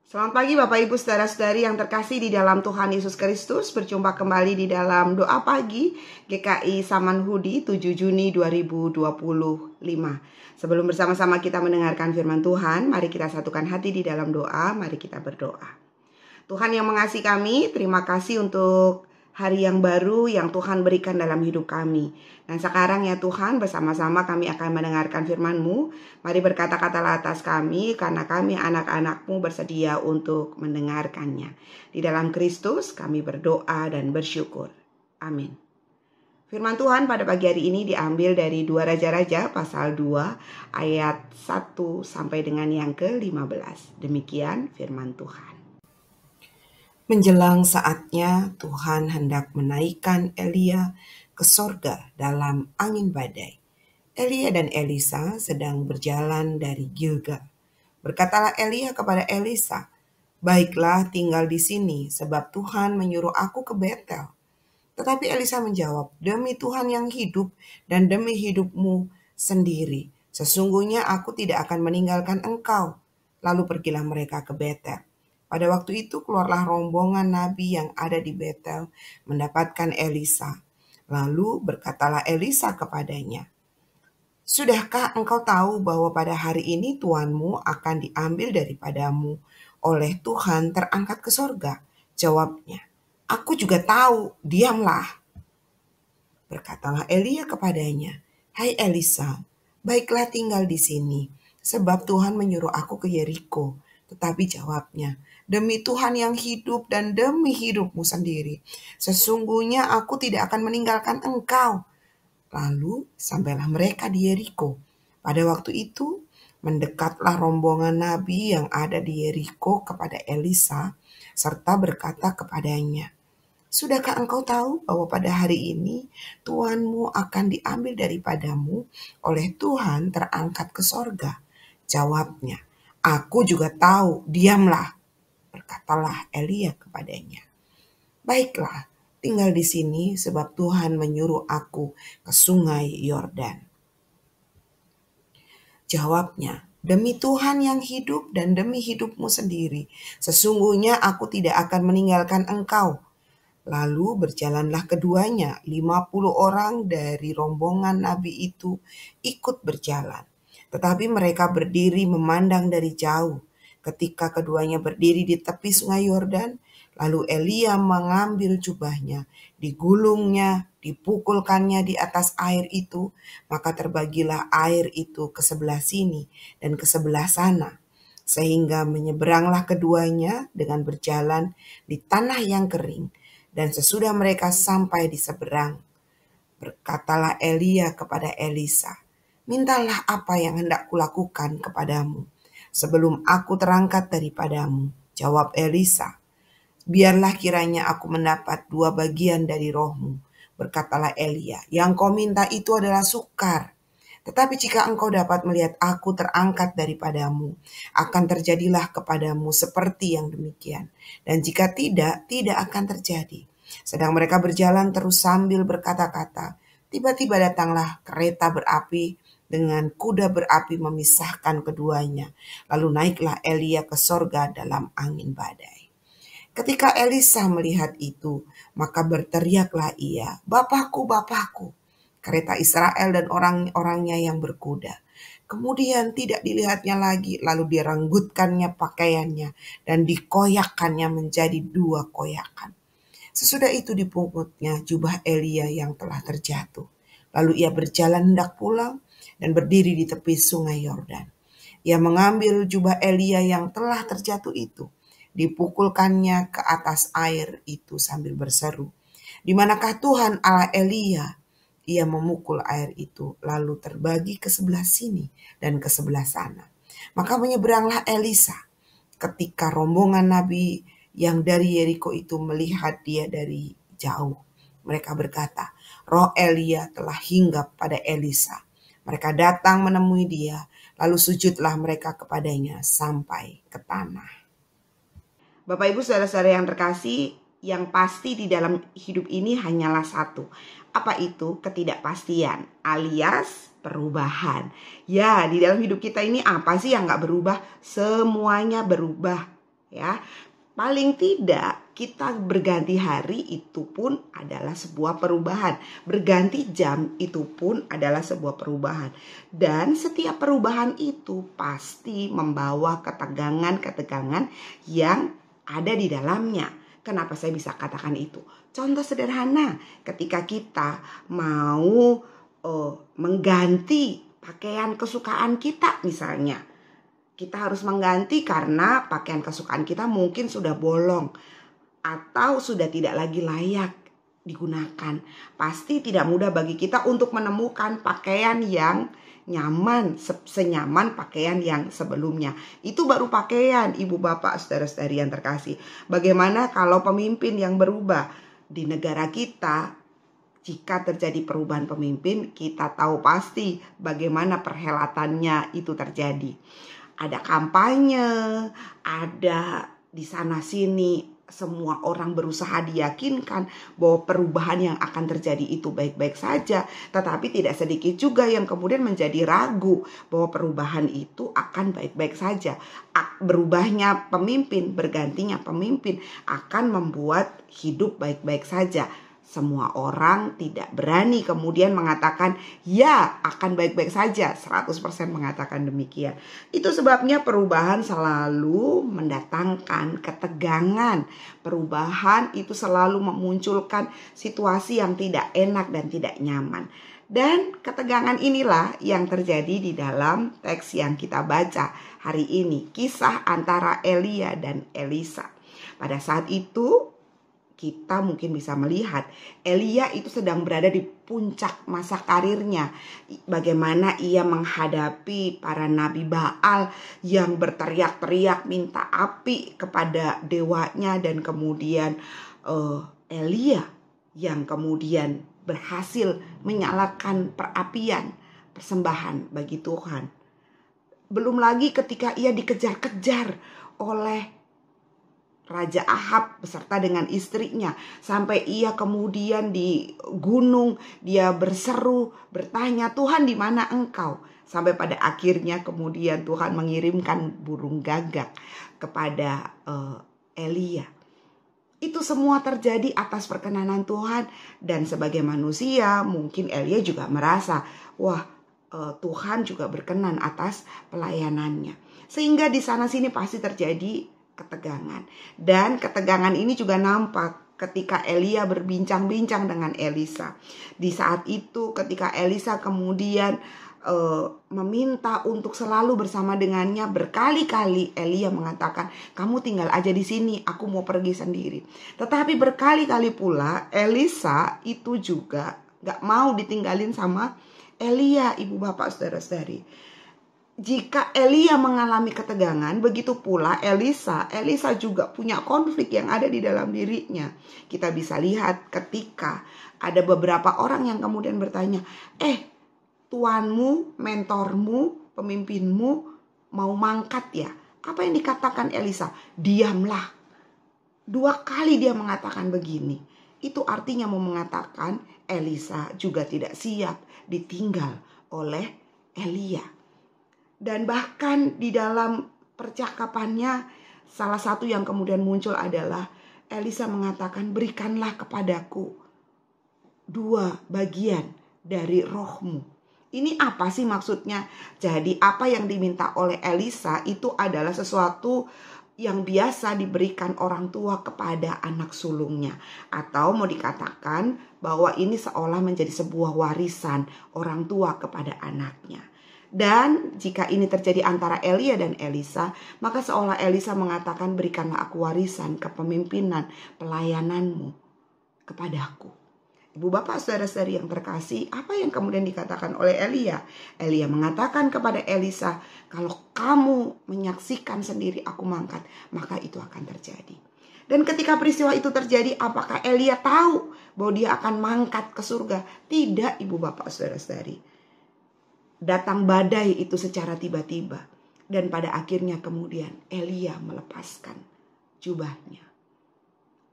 Selamat pagi Bapak Ibu Saudara-saudari yang terkasih di dalam Tuhan Yesus Kristus. Berjumpa kembali di dalam doa pagi GKI Samanhudi 7 Juni 2025. Sebelum bersama-sama kita mendengarkan firman Tuhan, mari kita satukan hati di dalam doa, mari kita berdoa. Tuhan yang mengasihi kami, terima kasih untuk hari yang baru yang Tuhan berikan dalam hidup kami. Dan sekarang ya Tuhan, bersama-sama kami akan mendengarkan firman-Mu. Mari berkata-katalah atas kami, karena kami anak-anak-Mu bersedia untuk mendengarkannya. Di dalam Kristus kami berdoa dan bersyukur. Amin. Firman Tuhan pada pagi hari ini diambil dari 2 Raja-Raja pasal 2 ayat 1 sampai dengan yang ke-15. Demikian firman Tuhan. Menjelang saatnya Tuhan hendak menaikkan Elia ke sorga dalam angin badai. Elia dan Elisa sedang berjalan dari Gilgal. Berkatalah Elia kepada Elisa, "Baiklah, tinggal di sini, sebab Tuhan menyuruh aku ke Betel." Tetapi Elisa menjawab, "Demi Tuhan yang hidup dan demi hidupmu sendiri, sesungguhnya aku tidak akan meninggalkan engkau." Lalu pergilah mereka ke Betel. Pada waktu itu keluarlah rombongan nabi yang ada di Betel mendapatkan Elisa. Lalu berkatalah Elisa kepadanya, "Sudahkah engkau tahu bahwa pada hari ini tuanmu akan diambil daripadamu oleh Tuhan terangkat ke sorga?" Jawabnya, "Aku juga tahu, diamlah." Berkatalah Elia kepadanya, "Hai Elisa, baiklah tinggal di sini, sebab Tuhan menyuruh aku ke Yeriko." Tetapi jawabnya, "Demi Tuhan yang hidup dan demi hidupmu sendiri, sesungguhnya aku tidak akan meninggalkan engkau." Lalu sampailah mereka di Yeriko. Pada waktu itu mendekatlah rombongan nabi yang ada di Yeriko kepada Elisa, serta berkata kepadanya, "Sudahkah engkau tahu bahwa pada hari ini tuanmu akan diambil daripadamu oleh Tuhan terangkat ke sorga?" Jawabnya, "Aku juga tahu, diamlah." Berkatalah Elia kepadanya, "Baiklah, tinggal di sini sebab Tuhan menyuruh aku ke sungai Yordan." Jawabnya, "Demi Tuhan yang hidup dan demi hidupmu sendiri, sesungguhnya aku tidak akan meninggalkan engkau." Lalu berjalanlah keduanya, 50 orang dari rombongan nabi itu ikut berjalan. Tetapi mereka berdiri memandang dari jauh. Ketika keduanya berdiri di tepi sungai Yordan, lalu Elia mengambil jubahnya, digulungnya, dipukulkannya di atas air itu, maka terbagilah air itu ke sebelah sini dan ke sebelah sana, sehingga menyeberanglah keduanya dengan berjalan di tanah yang kering. Dan sesudah mereka sampai di seberang, berkatalah Elia kepada Elisa, "Mintalah apa yang hendak kulakukan kepadamu sebelum aku terangkat daripadamu." Jawab Elisa, "Biarlah kiranya aku mendapat 2 bagian dari rohmu." Berkatalah Elia, "Yang kau minta itu adalah sukar. Tetapi jika engkau dapat melihat aku terangkat daripadamu, akan terjadilah kepadamu seperti yang demikian. Dan jika tidak, tidak akan terjadi." Sedang mereka berjalan terus sambil berkata-kata, tiba-tiba datanglah kereta berapi dengan kuda berapi memisahkan keduanya. Lalu naiklah Elia ke sorga dalam angin badai. Ketika Elisa melihat itu, maka berteriaklah ia, "Bapakku, Bapakku, kereta Israel dan orang-orangnya yang berkuda." Kemudian tidak dilihatnya lagi, lalu direnggutkannya pakaiannya dan dikoyakkannya menjadi 2 koyakan. Sesudah itu dipungutnya jubah Elia yang telah terjatuh. Lalu ia berjalan hendak pulang dan berdiri di tepi sungai Yordan. Ia mengambil jubah Elia yang telah terjatuh itu, dipukulkannya ke atas air itu sambil berseru, "Di manakah Tuhan Allah Elia?" Ia memukul air itu, lalu terbagi ke sebelah sini dan ke sebelah sana. Maka menyeberanglah Elisa. Ketika rombongan nabi yang dari Yeriko itu melihat dia dari jauh, mereka berkata, "Roh Elia telah hinggap pada Elisa." Mereka datang menemui dia, lalu sujudlah mereka kepadanya sampai ke tanah. Bapak Ibu Saudara-saudara yang terkasih, yang pasti di dalam hidup ini hanyalah satu. Apa itu? Ketidakpastian alias perubahan. Ya, di dalam hidup kita ini apa sih yang gak berubah? Semuanya berubah. ya. Paling tidak kita berganti hari itu pun adalah sebuah perubahan. Berganti jam itu pun adalah sebuah perubahan. Dan setiap perubahan itu pasti membawa ketegangan-ketegangan yang ada di dalamnya. Kenapa saya bisa katakan itu? Contoh sederhana, ketika kita mau mengganti pakaian kesukaan kita misalnya. Kita harus mengganti karena pakaian kesukaan kita mungkin sudah bolong atau sudah tidak lagi layak digunakan. Pasti tidak mudah bagi kita untuk menemukan pakaian yang nyaman, senyaman pakaian yang sebelumnya. Itu baru pakaian, ibu bapak, saudara-saudari yang terkasih. Bagaimana kalau pemimpin yang berubah di negara kita? Jika terjadi perubahan pemimpin, kita tahu pasti bagaimana perhelatannya itu terjadi. Ada kampanye, ada di sana sini, semua orang berusaha diyakinkan bahwa perubahan yang akan terjadi itu baik-baik saja. Tetapi tidak sedikit juga yang kemudian menjadi ragu bahwa perubahan itu akan baik-baik saja. Berubahnya pemimpin, bergantinya pemimpin akan membuat hidup baik-baik saja. Semua orang tidak berani kemudian mengatakan ya akan baik-baik saja, 100% mengatakan demikian. Itu sebabnya perubahan selalu mendatangkan ketegangan. Perubahan itu selalu memunculkan situasi yang tidak enak dan tidak nyaman. Dan ketegangan inilah yang terjadi di dalam teks yang kita baca hari ini. Kisah antara Elia dan Elisa. Pada saat itu kita mungkin bisa melihat Elia itu sedang berada di puncak masa karirnya. Bagaimana ia menghadapi para nabi Baal yang berteriak-teriak minta api kepada dewanya. Dan kemudian Elia yang kemudian berhasil menyalakan perapian persembahan bagi Tuhan. Belum lagi ketika ia dikejar-kejar oleh Raja Ahab beserta dengan istrinya. Sampai ia kemudian di gunung, dia berseru, bertanya, Tuhan di mana engkau? Sampai pada akhirnya kemudian Tuhan mengirimkan burung gagak kepada Elia. Itu semua terjadi atas perkenanan Tuhan. Dan sebagai manusia mungkin Elia juga merasa, wah Tuhan juga berkenan atas pelayanannya. Sehingga di sana sini pasti terjadi ketegangan. Dan ketegangan ini juga nampak ketika Elia berbincang-bincang dengan Elisa. Di saat itu ketika Elisa kemudian meminta untuk selalu bersama dengannya, berkali-kali Elia mengatakan, kamu tinggal aja di sini, aku mau pergi sendiri. Tetapi berkali-kali pula Elisa itu juga gak mau ditinggalin sama Elia, ibu bapak, saudara-saudari. Jika Elia mengalami ketegangan, begitu pula Elisa juga punya konflik yang ada di dalam dirinya. Kita bisa lihat ketika ada beberapa orang yang kemudian bertanya, tuanmu, mentormu, pemimpinmu mau mangkat ya? Apa yang dikatakan Elisa? Diamlah. 2 kali dia mengatakan begini. Itu artinya mau mengatakan Elisa juga tidak siap ditinggal oleh Elia. Dan bahkan di dalam percakapannya, salah satu yang kemudian muncul adalah Elisa mengatakan, berikanlah kepadaku 2 bagian dari rohmu. Ini apa sih maksudnya? Jadi apa yang diminta oleh Elisa itu adalah sesuatu yang biasa diberikan orang tua kepada anak sulungnya. Atau mau dikatakan bahwa ini seolah menjadi sebuah warisan orang tua kepada anaknya. Dan jika ini terjadi antara Elia dan Elisa, maka seolah Elisa mengatakan, berikanlah aku warisan kepemimpinan pelayananmu kepadaku. Ibu bapak, saudara-saudari yang terkasih, apa yang kemudian dikatakan oleh Elia? Elia mengatakan kepada Elisa, kalau kamu menyaksikan sendiri aku mangkat, maka itu akan terjadi. Dan ketika peristiwa itu terjadi, apakah Elia tahu bahwa dia akan mangkat ke surga? Tidak, ibu bapak, saudara-saudari. Datang badai itu secara tiba-tiba. Dan pada akhirnya kemudian Elia melepaskan jubahnya.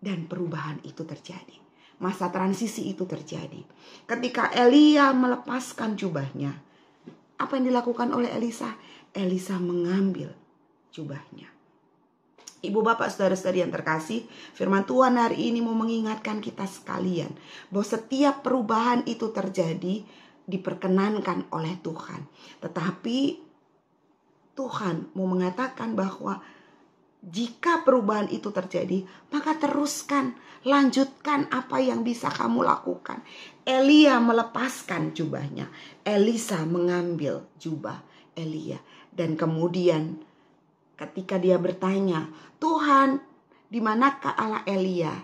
Dan perubahan itu terjadi. Masa transisi itu terjadi. Ketika Elia melepaskan jubahnya, apa yang dilakukan oleh Elisa? Elisa mengambil jubahnya. Ibu bapak saudara-saudari yang terkasih, firman Tuhan hari ini mau mengingatkan kita sekalian bahwa setiap perubahan itu terjadi diperkenankan oleh Tuhan. Tetapi Tuhan mau mengatakan bahwa jika perubahan itu terjadi, maka teruskan, lanjutkan apa yang bisa kamu lakukan. Elia melepaskan jubahnya, Elisa mengambil jubah Elia, dan kemudian ketika dia bertanya, Tuhan, di manakah Allah Elia?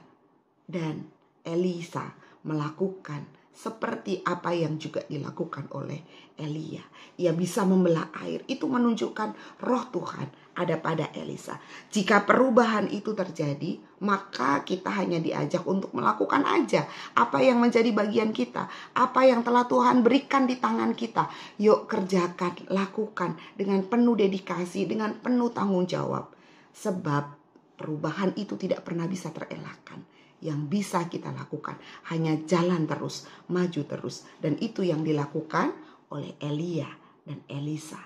Dan Elisa melakukan seperti apa yang juga dilakukan oleh Elia. Ia bisa membelah air. Itu menunjukkan roh Tuhan ada pada Elisa. Jika perubahan itu terjadi, maka kita hanya diajak untuk melakukan aja apa yang menjadi bagian kita, apa yang telah Tuhan berikan di tangan kita. Yuk kerjakan, lakukan dengan penuh dedikasi, dengan penuh tanggung jawab. Sebab perubahan itu tidak pernah bisa terelakkan. Yang bisa kita lakukan hanya jalan terus, maju terus. Dan itu yang dilakukan oleh Elia dan Elisa.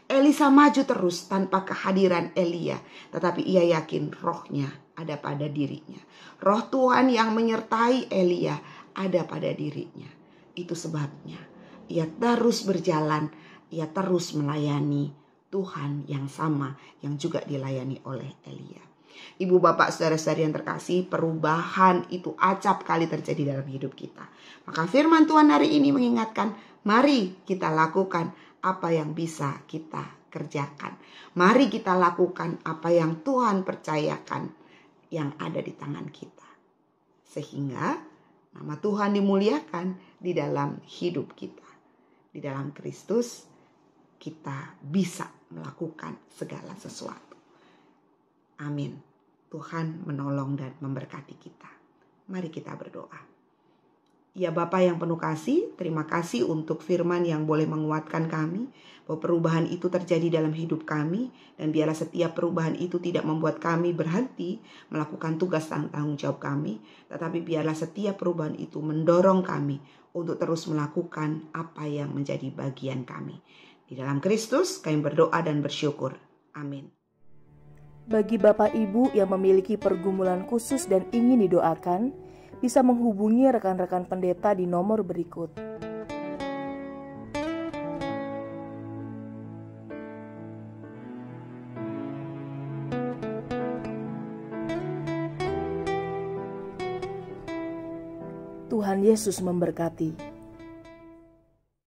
Elisa maju terus tanpa kehadiran Elia. Tetapi ia yakin rohnya ada pada dirinya. Roh Tuhan yang menyertai Elia ada pada dirinya. Itu sebabnya ia terus berjalan, ia terus melayani Tuhan yang sama yang juga dilayani oleh Elia. Ibu bapak saudara-saudari yang terkasih, perubahan itu acap kali terjadi dalam hidup kita. Maka firman Tuhan hari ini mengingatkan, mari kita lakukan apa yang bisa kita kerjakan. Mari kita lakukan apa yang Tuhan percayakan yang ada di tangan kita. Sehingga nama Tuhan dimuliakan di dalam hidup kita. Di dalam Kristus kita bisa melakukan segala sesuatu. Amin. Tuhan menolong dan memberkati kita. Mari kita berdoa. Ya Bapa yang penuh kasih, terima kasih untuk firman yang boleh menguatkan kami, bahwa perubahan itu terjadi dalam hidup kami, dan biarlah setiap perubahan itu tidak membuat kami berhenti melakukan tugas tanggung jawab kami, tetapi biarlah setiap perubahan itu mendorong kami untuk terus melakukan apa yang menjadi bagian kami. Di dalam Kristus kami berdoa dan bersyukur. Amin. Bagi Bapak Ibu yang memiliki pergumulan khusus dan ingin didoakan, bisa menghubungi rekan-rekan pendeta di nomor berikut. Tuhan Yesus memberkati.